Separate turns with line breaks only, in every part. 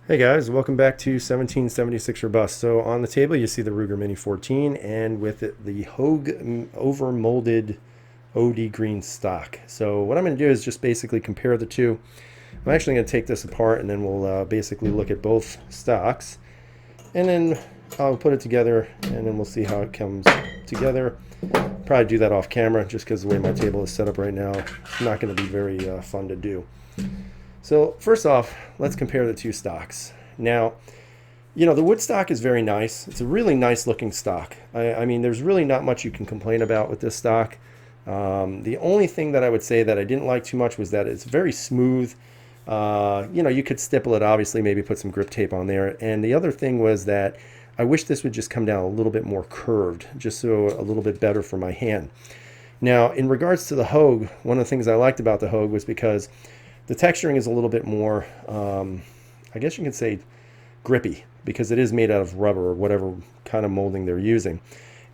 Hey guys, welcome back to 1776 Robust. So on the table you see the Ruger Mini 14 and with it the Hogue Overmolded OD green stock. So what I'm going to do is just basically compare the two. I'm actually going to take this apart and then we'll basically look at both stocks. And then I'll put it together and then we'll see how it comes together. Probably do that off camera just because the way my table is set up right now, it's not going to be very fun to do. So first off, let's compare the two stocks. Now, the wood stock is very nice. It's a really nice looking stock. I mean, there's really not much you can complain about with this stock. The only thing that I would say that I didn't like too much was that it's very smooth. You could stipple it, obviously, maybe put some grip tape on there. And the other thing was that I wish this would just come down a little bit more curved, just so a little bit better for my hand. Now, in regards to the Hogue, one of the things I liked about the Hogue was because the texturing is a little bit more, I guess you could say, grippy, because it is made out of rubber or whatever kind of molding they're using.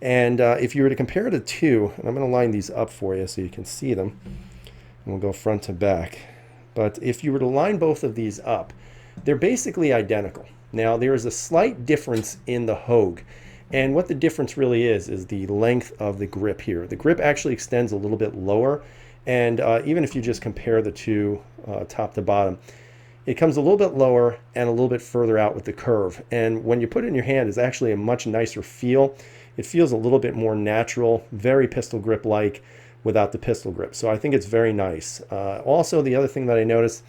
And if you were to compare the two, and I'm going to line these up for you so you can see them, and we'll go front to back. But if you were to line both of these up, they're basically identical. Now, there is a slight difference in the Hogue. And what the difference really is the length of the grip here. The grip actually extends a little bit lower. And even if you just compare the two top to bottom, it comes a little bit lower and a little bit further out with the curve. And when you put it in your hand, it's actually a much nicer feel. It feels a little bit more natural, very pistol grip-like without the pistol grip. So I think it's very nice. Also, the other thing that I noticed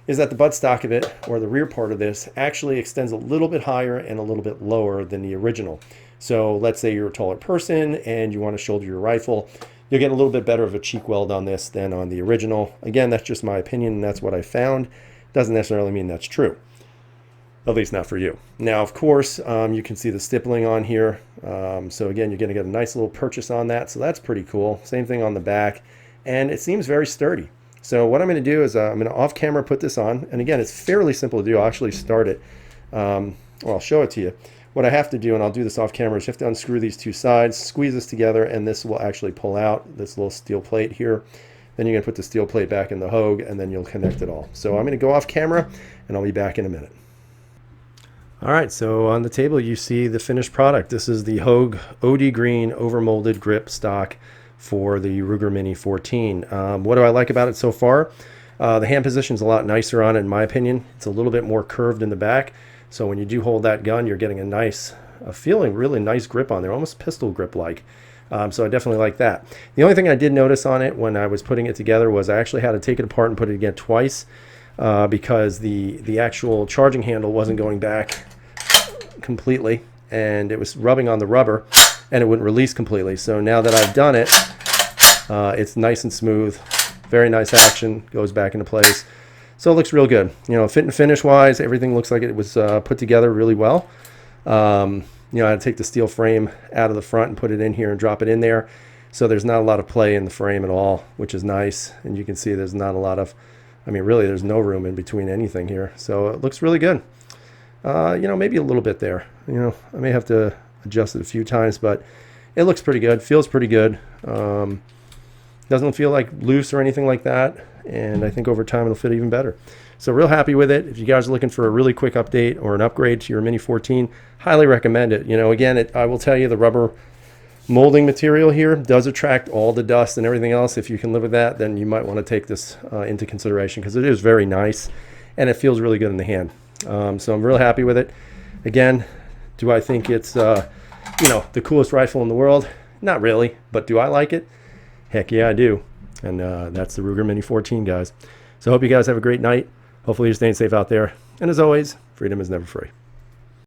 is that the buttstock of it, or the rear part of this, actually extends a little bit higher and a little bit lower than the original. So let's say you're a taller person and you want to shoulder your rifle, you'll get a little bit better of a cheek weld on this than on the original. Again, that's just my opinion, and that's what I found. Doesn't necessarily mean that's true, at least not for you. Now, of course, you can see the stippling on here. So again, you're going to get a nice little purchase on that, so that's pretty cool. Same thing on the back, and it seems very sturdy. So what I'm going to do is I'm going to off-camera put this on, and again, it's fairly simple to do. I'll actually start it. I'll show it to you. What I have to do, and I'll do this off camera, is you have to unscrew these two sides, squeeze this together, and this will actually pull out this little steel plate here. Then you're going to put the steel plate back in the Hogue, and then you'll connect it all. So I'm going to go off camera, and I'll be back in a minute. All right, so on the table you see the finished product. This is the Hogue OD Green Overmolded Grip Stock for the Ruger Mini 14. What do I like about it so far? The hand position is a lot nicer on it, in my opinion. It's a little bit more curved in the back. So when you do hold that gun, you're getting a feeling really nice grip on there, almost pistol grip like. So I definitely like that. The only thing I did notice on it when I was putting it together was I actually had to take it apart and put it again twice because the actual charging handle wasn't going back completely, and it was rubbing on the rubber and it wouldn't release completely. So now that I've done it, it's nice and smooth, very nice action, goes back into place. So it looks real good. Fit and finish wise, everything looks like it was put together really well. I had to take the steel frame out of the front and put it in here and drop it in there. So there's not a lot of play in the frame at all, which is nice. And you can see there's not a lot of, really there's no room in between anything here. So it looks really good. Maybe a little bit there. I may have to adjust it a few times, but it looks pretty good, feels pretty good. Doesn't feel like loose or anything like that, and I think over time it'll fit even better. So real happy with it. If you guys are looking for a really quick update or an upgrade to your Mini 14, highly recommend it. Again, I will tell you, the rubber molding material here does attract all the dust and everything else. If you can live with that, then you might want to take this into consideration, because it is very nice and it feels really good in the hand. So I'm real happy with it. Again, do I think it's the coolest rifle in the world? Not really, but do I like it? Heck yeah, I do. And that's the Ruger Mini 14, guys. So I hope you guys have a great night. Hopefully you're staying safe out there. And as always, freedom is never free.